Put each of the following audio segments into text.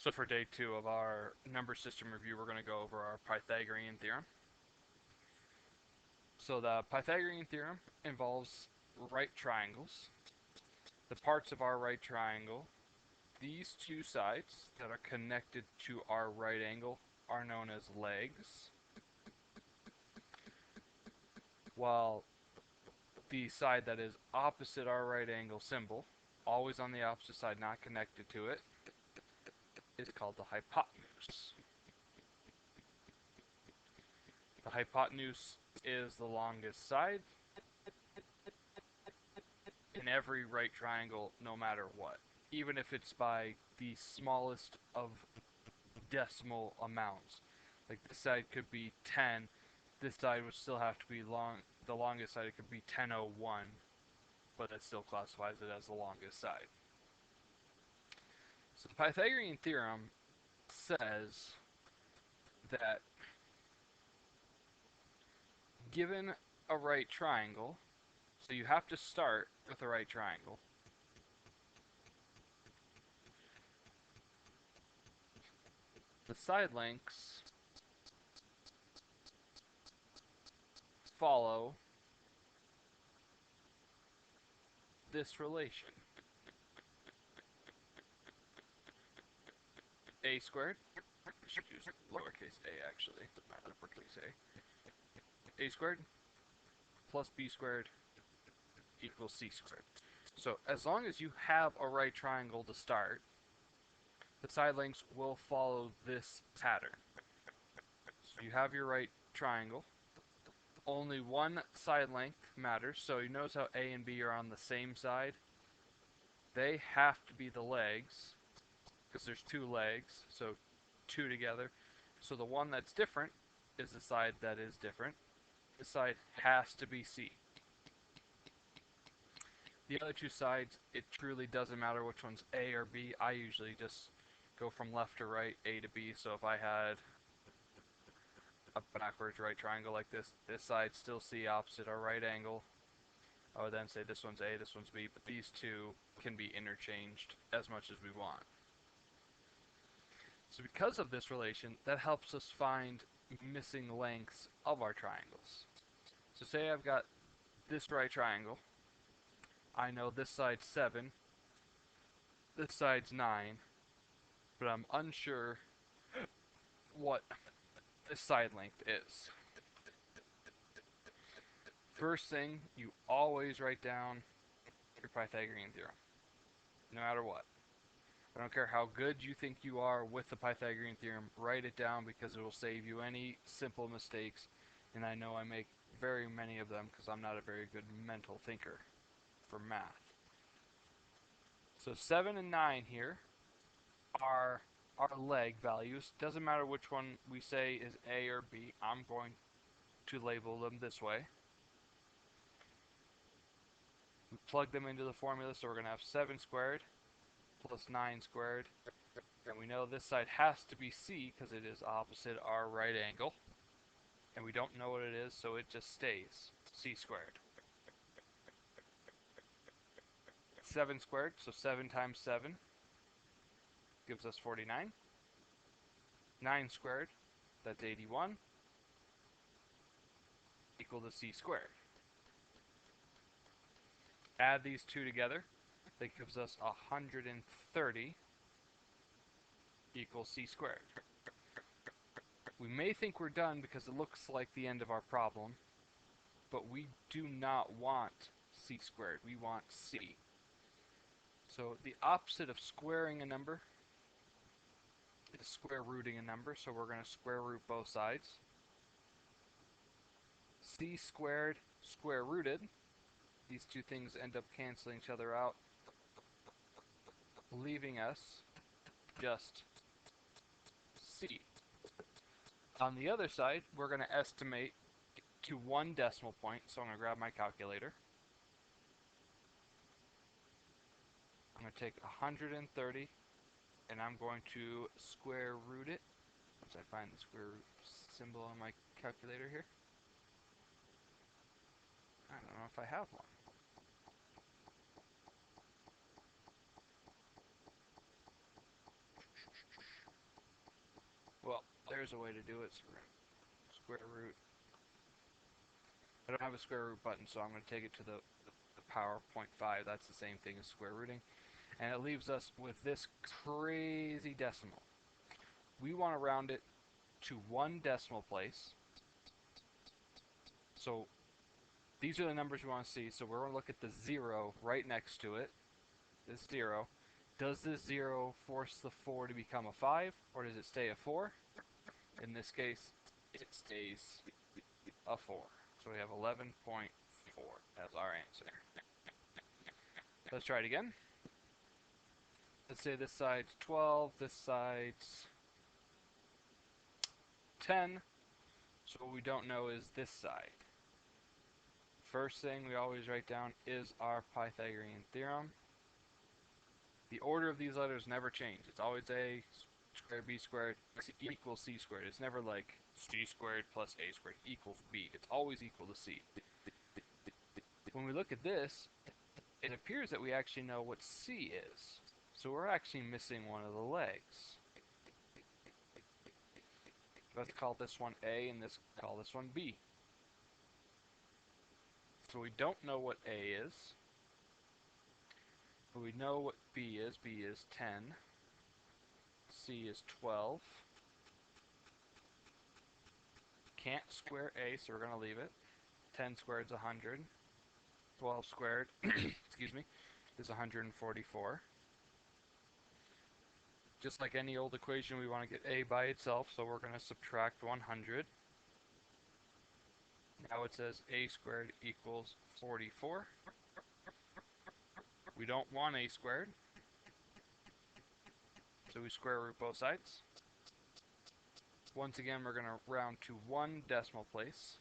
So for day 2 of our number system review, we're going to go over our Pythagorean theorem. So the Pythagorean theorem involves right triangles. The parts of our right triangle, these two sides that are connected to our right angle are known as legs, while the side that is opposite our right angle symbol, always on the opposite side, not connected to it, is called the hypotenuse. The hypotenuse is the longest side in every right triangle, no matter what. Even if it's by the smallest of decimal amounts. Like this side could be 10, this side would still have to be long. The longest side, it could be 1001, but that still classifies it as the longest side. So the Pythagorean theorem says that given a right triangle, so you have to start with a right triangle, the side lengths follow this relation. A squared, I should use lowercase a actually, not uppercase a. A squared plus b squared equals c squared. So as long as you have a right triangle to start, the side lengths will follow this pattern. So you have your right triangle. Only one side length matters. So you notice how A and B are on the same side? They have to be the legs, because there's two legs, so two together. So the one that's different is the side that is different. This side has to be C. The other two sides, it truly doesn't matter which one's A or B. I usually just go from left to right, A to B. So if I had a backwards right triangle like this, this side's still C opposite our right angle. I would then say this one's A, this one's B, but these two can be interchanged as much as we want. So because of this relation, that helps us find missing lengths of our triangles. So say I've got this right triangle. I know this side's 7, this side's 9, but I'm unsure what this side length is. First thing, you always write down your Pythagorean theorem, no matter what. I don't care how good you think you are with the Pythagorean theorem, write it down because it will save you any simple mistakes, and I know I make very many of them because I'm not a very good mental thinker for math. So 7 and 9 here are our leg values. Doesn't matter which one we say is A or B, I'm going to label them this way. We plug them into the formula, so we're going to have 7 squared plus 9 squared. And we know this side has to be C because it is opposite our right angle. And we don't know what it is, so it just stays C squared. 7 squared, so 7 times 7 gives us 49. 9 squared, that's 81, equal to C squared. Add these two together, that gives us 130 equals C squared. We may think we're done because it looks like the end of our problem, but we do not want C squared, we want C. So the opposite of squaring a number is square rooting a number, so we're going to square root both sides. C squared square rooted, these two things end up canceling each other out, leaving us just C. On the other side, we're going to estimate to one decimal point, so I'm going to grab my calculator. I'm going to take 130 and I'm going to square root it. Once I find the square root symbol on my calculator here. I don't know if I have one. there's a way to do it. So we're going to square root. I don't have a square root button, so I'm going to take it to the power 0.5. That's the same thing as square rooting. And it leaves us with this crazy decimal. We want to round it to one decimal place. So these are the numbers we want to see. So we're going to look at the 0 right next to it. This 0. Does this 0 force the 4 to become a 5, or does it stay a 4? In this case, it stays a 4. So we have 11.4 as our answer. Let's try it again. Let's say this side's 12, this side's 10. So what we don't know is this side. First thing we always write down is our Pythagorean Theorem. The order of these letters never change. It's always a squared b squared equals c squared. It's never like c squared plus a squared equals b. It's always equal to c. When we look at this, it appears that we actually know what c is. So we're actually missing one of the legs. Let's call this one a and call this one b. So we don't know what a is. But we know what b is. B is 10. C is 12. Can't square a, so we're going to leave it. 10 squared is 100. 12 squared, excuse me, is 144. Just like any old equation, we want to get a by itself, so we're going to subtract 100. Now it says a squared equals 44. We don't want a squared, so we square root both sides. Once again, we're going to round to one decimal place.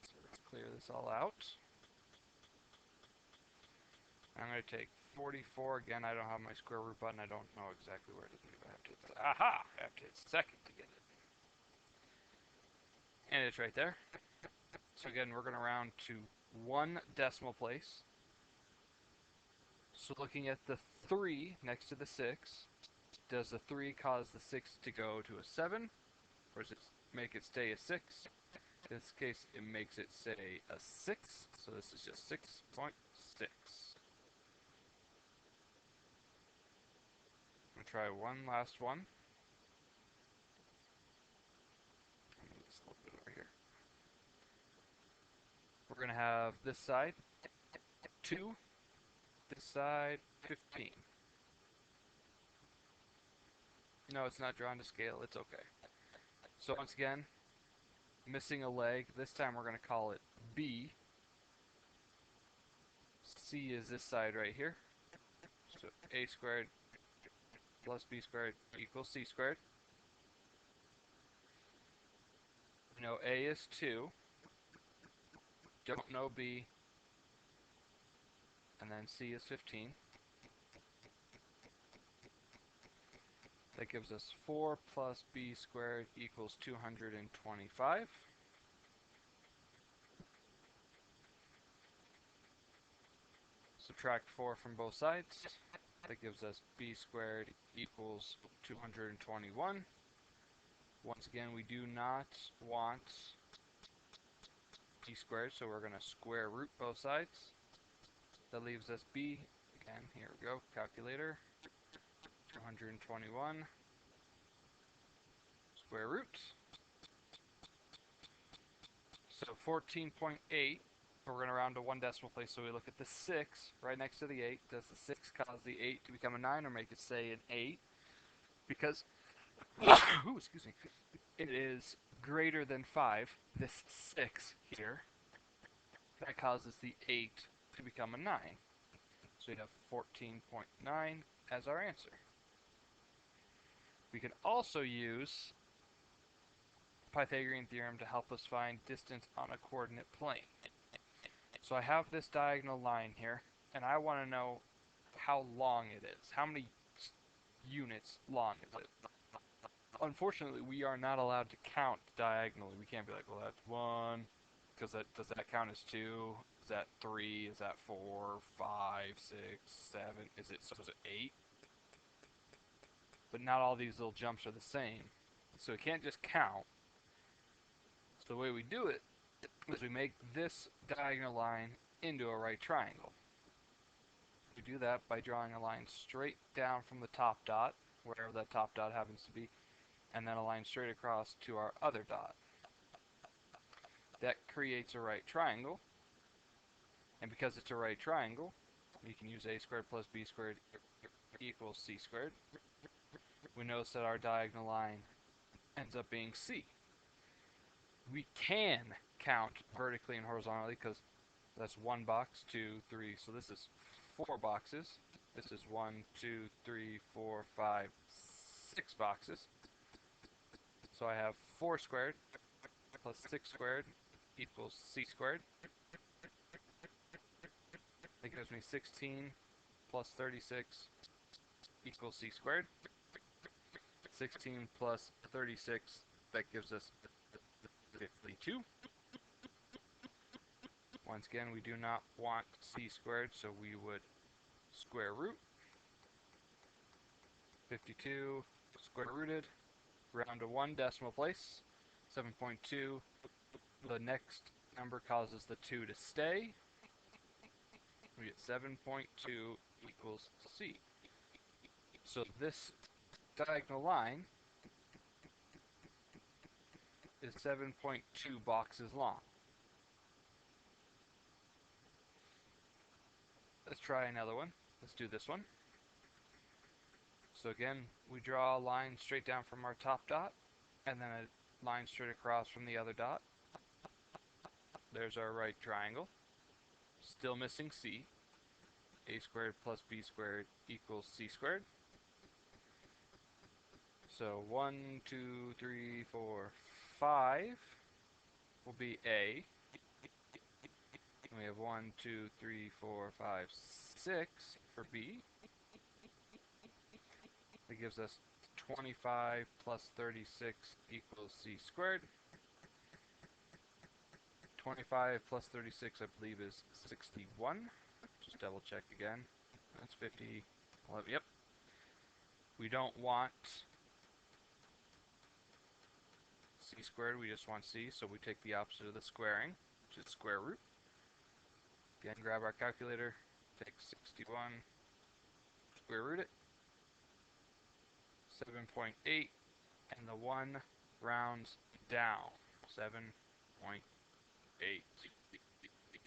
So let's clear this all out. I'm going to take 44. Again, I don't have my square root button. I don't know exactly where it is. Maybe I have to hit the, aha! I have to hit second to get it. And it's right there. So again, we're going to round to one decimal place. So looking at the 3 next to the 6, does the 3 cause the 6 to go to a 7? Or does it make it stay a 6? In this case, it makes it say a 6. So this is just 6.6. I'm going to try one last one. Move this a little bit over here. We're going to have this side 2, this side 15. No, it's not drawn to scale. It's okay. So once again, missing a leg. This time we're going to call it B. C is this side right here. So a squared plus b squared equals c squared. We know a is 2. Don't know b. And then c is 15. That gives us 4 plus b squared equals 225. Subtract 4 from both sides. That gives us b squared equals 221. Once again, we do not want b squared, so we're going to square root both sides. That leaves us b. Again, here we go, calculator. 221 square root. So 14.8. We're going to round to one decimal place, so we look at the 6 right next to the 8. Does the 6 cause the 8 to become a 9 or make it say an 8? Because, ooh, excuse me, it is greater than 5, this 6 here, that causes the 8 to become a 9. So we have 14.9 as our answer. We can also use Pythagorean Theorem to help us find distance on a coordinate plane. So I have this diagonal line here, and I want to know how long it is. How many units long is it? Unfortunately, we are not allowed to count diagonally. We can't be like, well, that's 1, because does that count as 2? Is that 3? Is that 4, 5, 6, 7? Is it 8? but not all these little jumps are the same. So we can't just count. So the way we do it is we make this diagonal line into a right triangle. We do that by drawing a line straight down from the top dot, wherever that top dot happens to be, and then a line straight across to our other dot. That creates a right triangle, and because it's a right triangle, we can use a squared plus b squared equals c squared. We notice that our diagonal line ends up being c. We can count vertically and horizontally because that's 1 box, 2, 3, so this is 4 boxes. This is 1, 2, 3, 4, 5, 6 boxes. So I have 4 squared plus 6 squared equals c squared. That gives me 16 plus 36 equals c squared. 16 plus 36, that gives us 52. Once again, we do not want c squared, so we would square root. 52 square rooted, round to 1 decimal place, 7.2. The next number causes the 2 to stay. We get 7.2 equals c. So this diagonal line is 7.2 boxes long. Let's try another one. Let's do this one. So again, we draw a line straight down from our top dot, and then a line straight across from the other dot. There's our right triangle. Still missing c. A squared plus b squared equals c squared. So 1, 2, 3, 4, 5 will be A. And we have 1, 2, 3, 4, 5, 6 for B. That gives us 25 plus 36 equals c squared. 25 plus 36, I believe, is 61. Just double check again. That's 50. Well, yep. We don't want c squared, we just want c, so we take the opposite of the squaring, which is square root. Again, grab our calculator, take 61, square root it, 7.8, and the 1 rounds down, 7.8.